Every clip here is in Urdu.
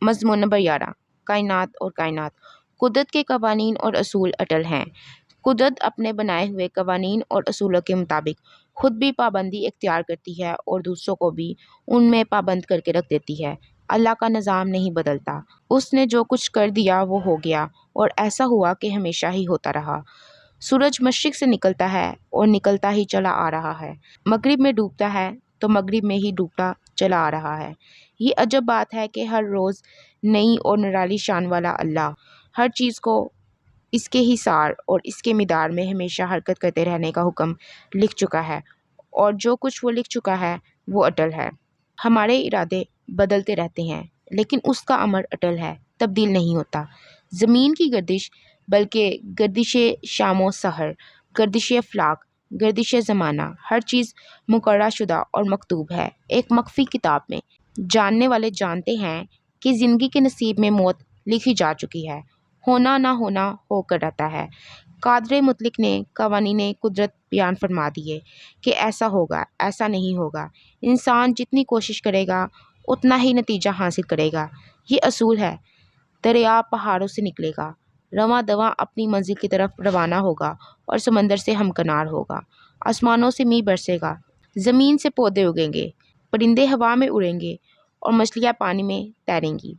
مضمون نمبر 11 کائنات اور کائنات۔ قدرت کے قوانین اور اصول اٹل ہیں۔ قدرت اپنے بنائے ہوئے قوانین اور اصولوں کے مطابق خود بھی پابندی اختیار کرتی ہے اور دوسروں کو بھی ان میں پابند کر کے رکھ دیتی ہے۔ اللہ کا نظام نہیں بدلتا، اس نے جو کچھ کر دیا وہ ہو گیا اور ایسا ہوا کہ ہمیشہ ہی ہوتا رہا۔ سورج مشرق سے نکلتا ہے اور نکلتا ہی چلا آ رہا ہے، مغرب میں ڈوبتا ہے تو مغرب میں ہی ڈوبتا چلا آ رہا ہے۔ یہ عجب بات ہے کہ ہر روز نئی اور نرالی شان والا اللہ ہر چیز کو اس کے حصار اور اس کے مدار میں ہمیشہ حرکت کرتے رہنے کا حکم لکھ چکا ہے، اور جو کچھ وہ لکھ چکا ہے وہ اٹل ہے۔ ہمارے ارادے بدلتے رہتے ہیں لیکن اس کا امر اٹل ہے، تبدیل نہیں ہوتا۔ زمین کی گردش بلکہ گردش شام و سحر، گردش افلاک، گردش زمانہ، ہر چیز مقررہ شدہ اور مکتوب ہے ایک مخفی کتاب میں۔ جاننے والے جانتے ہیں کہ زندگی کے نصیب میں موت لکھی جا چکی ہے، ہونا نہ ہونا ہو کر رہتا ہے۔ قادر مطلق نے قوانین قدرت بیان فرما دیے کہ ایسا ہوگا، ایسا نہیں ہوگا۔ انسان جتنی کوشش کرے گا اتنا ہی نتیجہ حاصل کرے گا، یہ اصول ہے۔ دریا پہاڑوں سے نکلے گا، رواں دواں اپنی منزل کی طرف روانہ ہوگا اور سمندر سے ہمکنار ہوگا۔ آسمانوں سے میںہ برسے گا، زمین سے پودے اگیں گے، پرندے ہوا میں اڑیں گے اور مچھلیاں پانی میں تیریں گی۔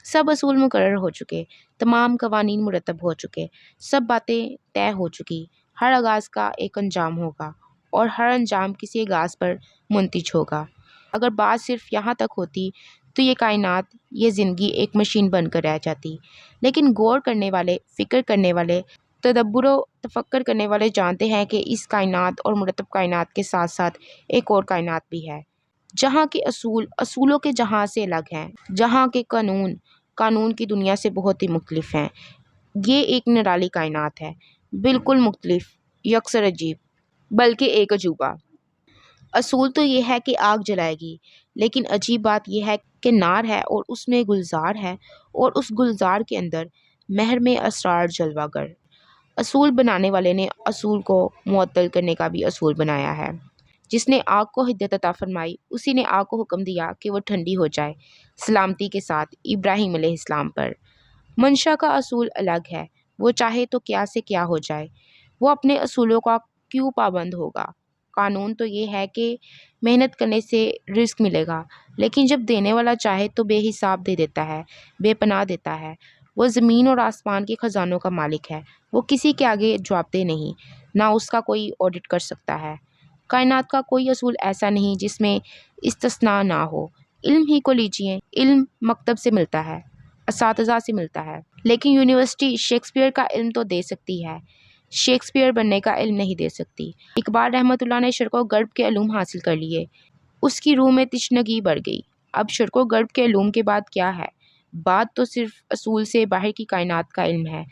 سب اصول مقرر ہو چکے، تمام قوانین مرتب ہو چکے، سب باتیں طے ہو چکی۔ ہر آغاز کا ایک انجام ہوگا اور ہر انجام کسی آغاز پر منتج ہوگا۔ اگر بات صرف یہاں تک ہوتی تو یہ کائنات، یہ زندگی ایک مشین بن کر رہ جاتی، لیکن غور کرنے والے، فکر کرنے والے، تدبر و تفکر کرنے والے جانتے ہیں کہ اس کائنات اور مرتب کائنات کے ساتھ ساتھ ایک اور کائنات بھی ہے، جہاں کے اصول اصولوں کے جہاں سے الگ ہیں، جہاں کے قانون قانون کی دنیا سے بہت ہی مختلف ہیں۔ یہ ایک نرالی کائنات ہے، بالکل مختلف، یکسر عجیب، بلکہ ایک عجوبہ۔ اصول تو یہ ہے کہ آگ جلائے گی، لیکن عجیب بات یہ ہے کہ نار ہے اور اس میں گلزار ہے، اور اس گلزار کے اندر مہر میں اسرار جلوہ گر۔ اصول بنانے والے نے اصول کو معطل کرنے کا بھی اصول بنایا ہے۔ جس نے آگ کو حدت عطا فرمائی اسی نے آگ کو حکم دیا کہ وہ ٹھنڈی ہو جائے، سلامتی کے ساتھ ابراہیم علیہ السلام پر۔ منشا کا اصول الگ ہے، وہ چاہے تو کیا سے کیا ہو جائے، وہ اپنے اصولوں کا کیوں پابند ہوگا۔ قانون تو یہ ہے کہ محنت کرنے سے رزق ملے گا، لیکن جب دینے والا چاہے تو بے حساب دے دیتا ہے، بے پناہ دیتا ہے۔ وہ زمین اور آسمان کے خزانوں کا مالک ہے، وہ کسی کے آگے جوابدہ نہیں، نہ اس کا کوئی آڈٹ کر سکتا ہے۔ کائنات کا کوئی اصول ایسا نہیں جس میں استثناء نہ ہو۔ علم ہی کو لیجئے، علم مکتب سے ملتا ہے، اساتذہ سے ملتا ہے، لیکن یونیورسٹی شیکسپیئر کا علم تو دے سکتی ہے، شیکسپیئر بننے کا علم نہیں دے سکتی۔ اقبال رحمۃ اللہ نے شرق و غرب کے علوم حاصل کر لیے، اس کی روح میں تشنگی بڑھ گئی۔ اب شرق و غرب کے علوم کے بعد کیا ہے؟ بات تو صرف اصول سے باہر کی کائنات کا علم ہے۔